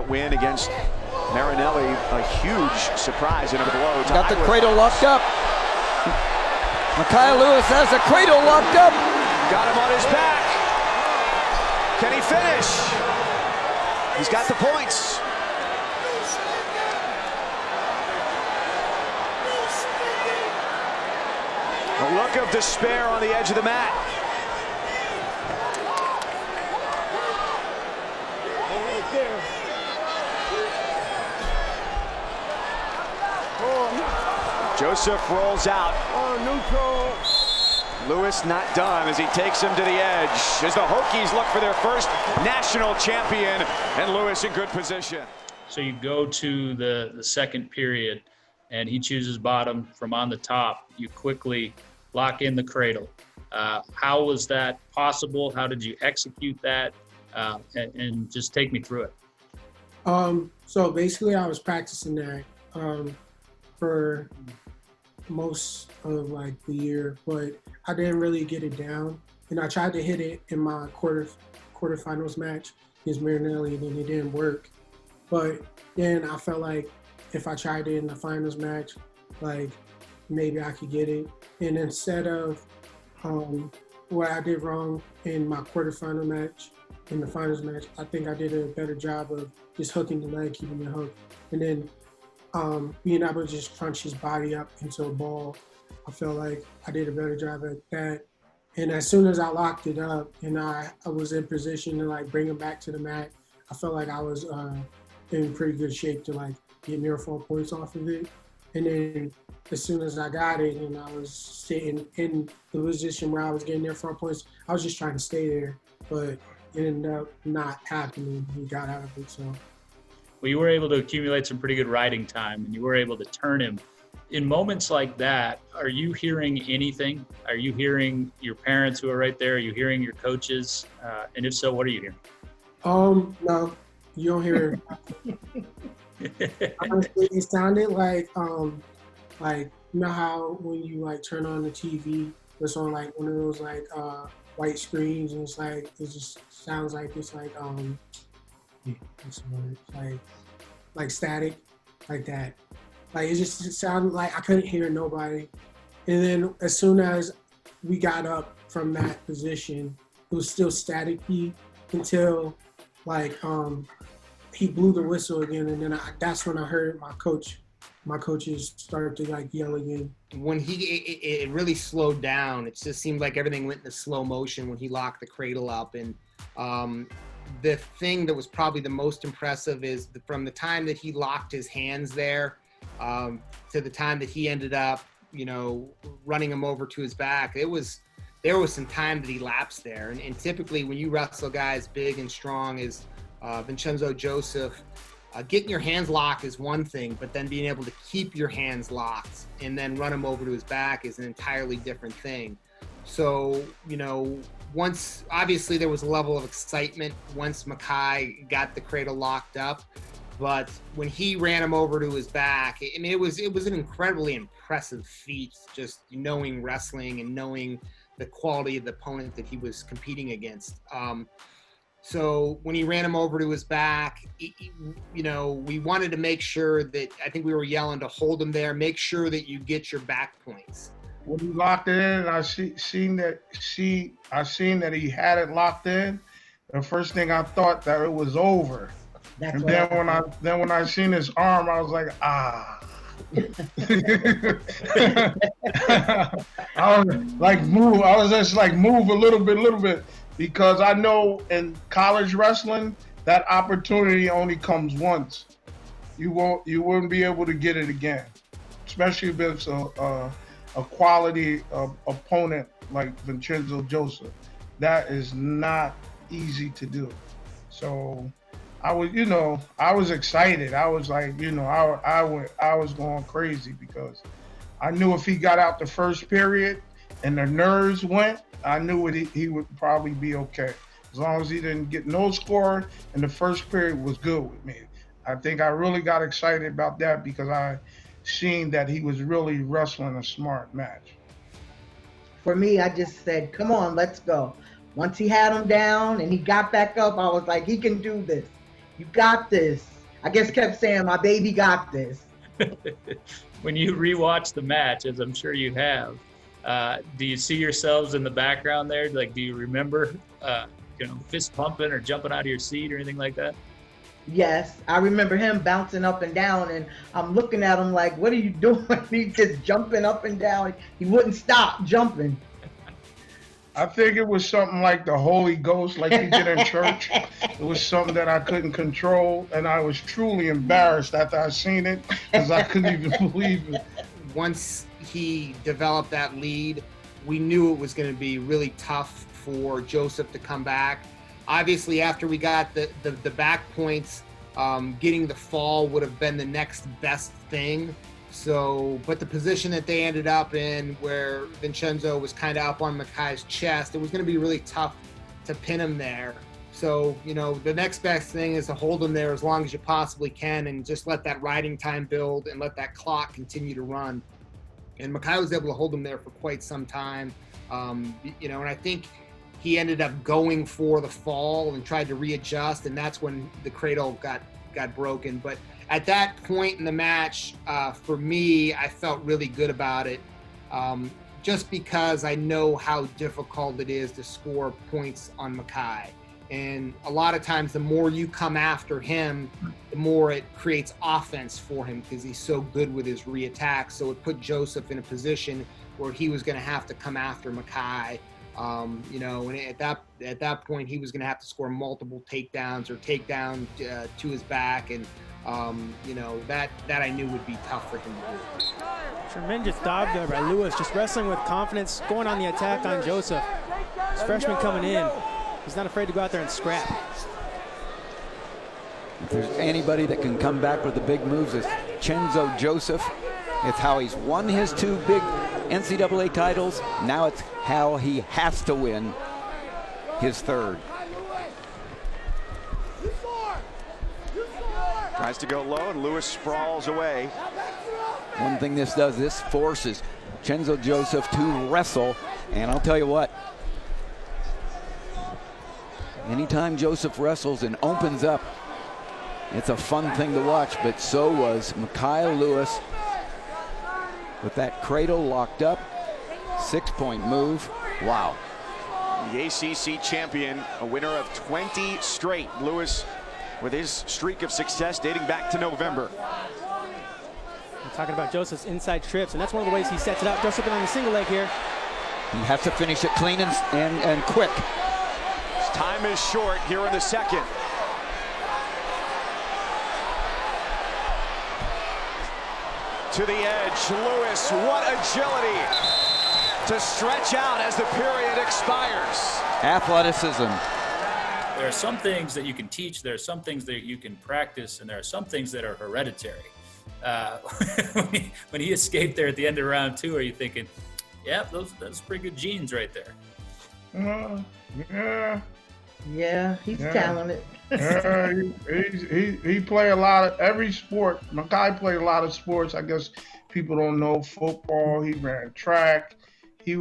knockout win against Marinelli, a huge surprise and a blow. Got the cradle locked up. Mekhi Lewis has the cradle locked up. Got him on his back. Can he finish? He's got the points. A look of despair on the edge of the mat. Joseph rolls out. Lewis not done as he takes him to the edge. As the Hokies look for their first national champion, and Lewis in good position. So you go to the second period, and he chooses bottom from on the top. You quickly lock in the cradle. How was that possible? How did you execute that? And just take me through it. So basically I was practicing that for most of like the year, but I didn't really get it down. And I tried to hit it in my quarterfinals match against Marinelli, and then it didn't work. But then I felt like if I tried it in the finals match, like maybe I could get it. And instead of what I did wrong in my quarterfinal match, in the finals match, I think I did a better job of just hooking the leg, keeping the hook. And then being able to just crunch his body up into a ball, I felt like I did a better job at that. And as soon as I locked it up and I was in position to like bring him back to the mat, I felt like I was in pretty good shape to like get near 4 points off of it. And then as soon as I got it and I was sitting in the position where I was getting near 4 points, I was just trying to stay there, but it ended up not happening. He got out of it, so. Well, you were able to accumulate some pretty good riding time, and you were able to turn him. In moments like that, are you hearing anything? Are you hearing your parents who are right there? Are you hearing your coaches? And if so, what are you hearing? No, you don't hear honestly, it sounded like you know how when you like turn on the TV, it's on like one of those like white screens, and it's like it just sounds like it's like what's the word? Like static, like that. Like it just sounded like I couldn't hear nobody. And then as soon as we got up from that position, it was still staticky until like he blew the whistle again, and then that's when I heard my coaches started to like yell again. When it really slowed down, it just seemed like everything went into slow motion when he locked the cradle up. And the thing that was probably the most impressive is from the time that he locked his hands there to the time that he ended up, running him over to his back, there was some time that he lapsed there. And typically when you wrestle guys big and strong as Vincenzo Joseph, getting your hands locked is one thing, but then being able to keep your hands locked and then run him over to his back is an entirely different thing. So, once, obviously there was a level of excitement once Mekhi got the cradle locked up, but when he ran him over to his back, I mean, it was an incredibly impressive feat, just knowing wrestling and knowing the quality of the opponent that he was competing against. So when he ran him over to his back, we wanted to make sure that, I think we were yelling to hold him there, make sure that you get your back points. When he locked it in, I seen that he had it locked in. The first thing I thought that it was over. That's and then when I seen his arm, I was like, ah. I was just like move a little bit, because I know in college wrestling that opportunity only comes once. You wouldn't be able to get it again, especially if it's a quality opponent like Vincenzo Joseph. That is not easy to do. So I was excited. I was like, I was going crazy because I knew if he got out the first period and the nerves went, I knew he would probably be okay. As long as he didn't get no score and the first period was good with me. I think I really got excited about that because I seen that he was really wrestling a smart match. For me, I just said, come on, let's go. Once he had him down and he got back up, I was like, he can do this. You got this. I guess kept saying, my baby got this. When you rewatch the match, as I'm sure you have, do you see yourselves in the background there? Like, do you remember, fist pumping or jumping out of your seat or anything like that? Yes, I remember him bouncing up and down, and I'm looking at him like, what are you doing? He's just jumping up and down. He wouldn't stop jumping. I think it was something like the Holy Ghost, like you get in church. It was something that I couldn't control, and I was truly embarrassed after I seen it because I couldn't even believe it. Once he developed that lead, we knew it was going to be really tough for Joseph to come back. Obviously, after we got the back points, getting the fall would have been the next best thing. So, but the position that they ended up in, where Vincenzo was kind of up on Mekhi's chest, it was going to be really tough to pin him there. So, the next best thing is to hold him there as long as you possibly can and just let that riding time build and let that clock continue to run. And Mekhi was able to hold him there for quite some time. And I think he ended up going for the fall and tried to readjust, and that's when the cradle got broken. But at that point in the match, for me, I felt really good about it, just because I know how difficult it is to score points on Mekhi. And a lot of times, the more you come after him, the more it creates offense for him because he's so good with his re-attack. So it put Joseph in a position where he was going to have to come after Mekhi. And at that point, he was going to have to score multiple takedowns or takedown to his back, and that I knew would be tough for him to do. Tremendous dive there by Lewis, just wrestling with confidence, going on the attack on Joseph. This freshman coming in, he's not afraid to go out there and scrap. If there's anybody that can come back with the big moves, it's Chenzo Joseph. It's how he's won his 2 big NCAA titles. Now it's how he has to win his 3rd. Tries to go low, and Lewis sprawls away. One thing this does, this forces Chenzo Joseph to wrestle. And I'll tell you what, anytime Joseph wrestles and opens up, it's a fun thing to watch, but so was Mekhi Lewis with that cradle locked up. 6-point move. Wow. The ACC champion, a winner of 20 straight. Lewis with his streak of success dating back to November. We're talking about Joseph's inside trips, and that's one of the ways he sets it up. Joseph on the single leg here. He has to finish it clean and quick. His time is short here in the second. To the edge, Lewis, what agility to stretch out as the period expires. Athleticism. There are some things that you can teach, there are some things that you can practice, and there are some things that are hereditary. When he escaped there at the end of round 2, are you thinking, yeah, those pretty good genes right there? Yeah, he's talented. He played a lot of every sport. Mekhi played a lot of sports. I guess people don't know football. He ran track. He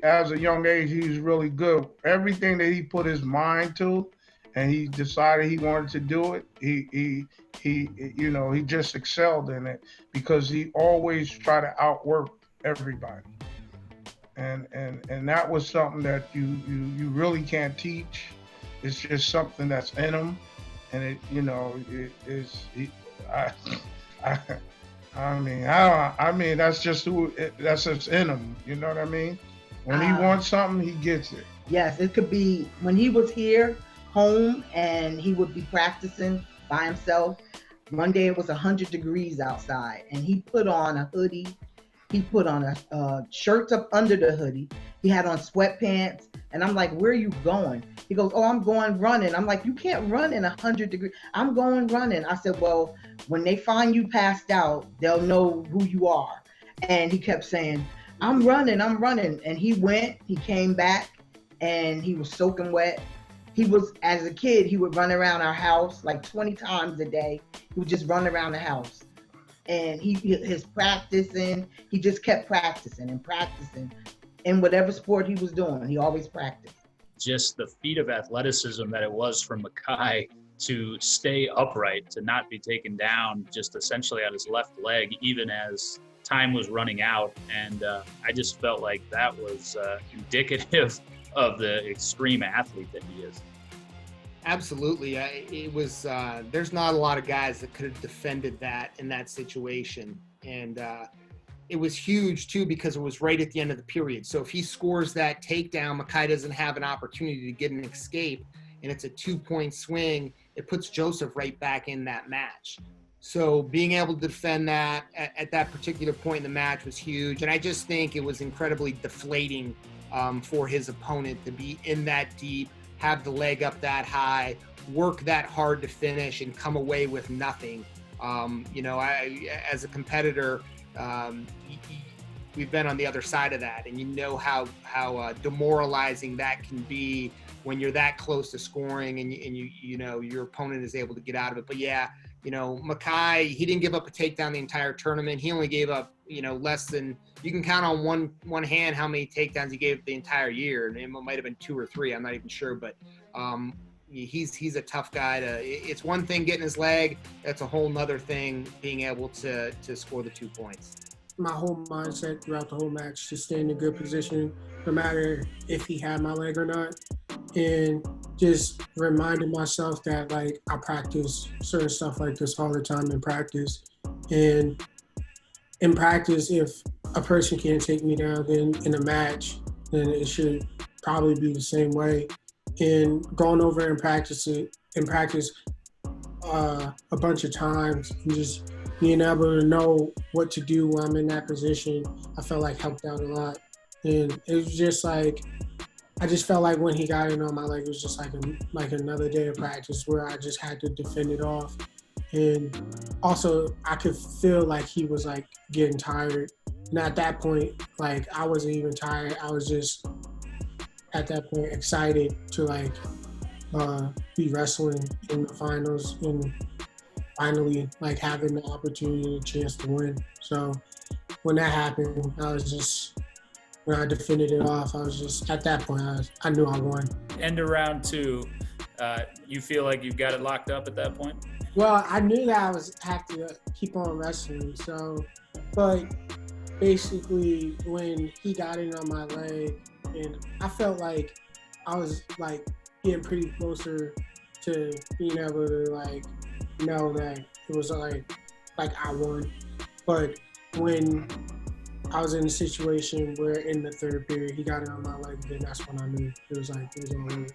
as a young age, he was really good. Everything that he put his mind to, and he decided he wanted to do it. He just excelled in it because he always tried to outwork everybody. And that was something that you really can't teach. It's just something that's in him, and I mean that's just that's just in him. You know what I mean? When he wants something, he gets it. Yes, it could be when he was here home and he would be practicing by himself. One day it was 100 degrees outside, and he put on a hoodie. He put on a shirt up under the hoodie. He had on sweatpants. And I'm like, where are you going? He goes, oh, I'm going running. I'm like, you can't run in 100 degrees. I'm going running. I said, well, when they find you passed out, they'll know who you are. And he kept saying, I'm running. And he went, he came back, and he was soaking wet. He was, as a kid, he would run around our house like 20 times a day. He would just run around the house. And his practicing, he just kept practicing and practicing. In whatever sport he was doing, he always practiced. Just the feat of athleticism that it was from Mekhi to stay upright, to not be taken down just essentially on his left leg, even as time was running out. And I just felt like that was indicative of the extreme athlete that he is. Absolutely. It was, there's not a lot of guys that could have defended that in that situation. And it was huge too, because it was right at the end of the period. So if he scores that takedown, Mekhi doesn't have an opportunity to get an escape, and it's a 2-point swing, it puts Joseph right back in that match. So being able to defend that at that particular point in the match was huge. And I just think it was incredibly deflating for his opponent to be in that deep, have the leg up that high, work that hard to finish, and come away with nothing. You know, as a competitor, we've been on the other side of that, and you know how demoralizing that can be when you're that close to scoring and you know your opponent is able to get out of it. But yeah, you know, Mekhi, he didn't give up a takedown the entire tournament. He only gave up, you know, less than, you can count on one hand how many takedowns he gave the entire year. And it might have been 2 or 3, I'm not even sure, but he's a tough guy it's one thing getting his leg, that's a whole nother thing being able to score the 2 points. My whole mindset throughout the whole match to stay in a good position, no matter if he had my leg or not, and just reminding myself that like I practice certain stuff like this all the time in practice. And in practice, if a person can't take me down, then in a match, then it should probably be the same way. And going over and practice a bunch of times and just being able to know what to do when I'm in that position, I felt like helped out a lot. And it was just like, I just felt like when he got in on my leg, it was just like another day of practice where I just had to defend it off. And also I could feel like he was like getting tired. And at that point, like I wasn't even tired. I was just at that point excited to like be wrestling in the finals and finally like having the opportunity and chance to win. So when that happened, when I defended it off, I was just, at that point, I knew I won. End of round 2, you feel like you've got it locked up at that point? Well, I knew that I have to keep on wrestling. So, but basically when he got in on my leg, and I felt like I was like getting pretty closer to being able to like know that it was like I won. But when I was in a situation where in the third period he got it on my leg, then that's when I knew it was all over.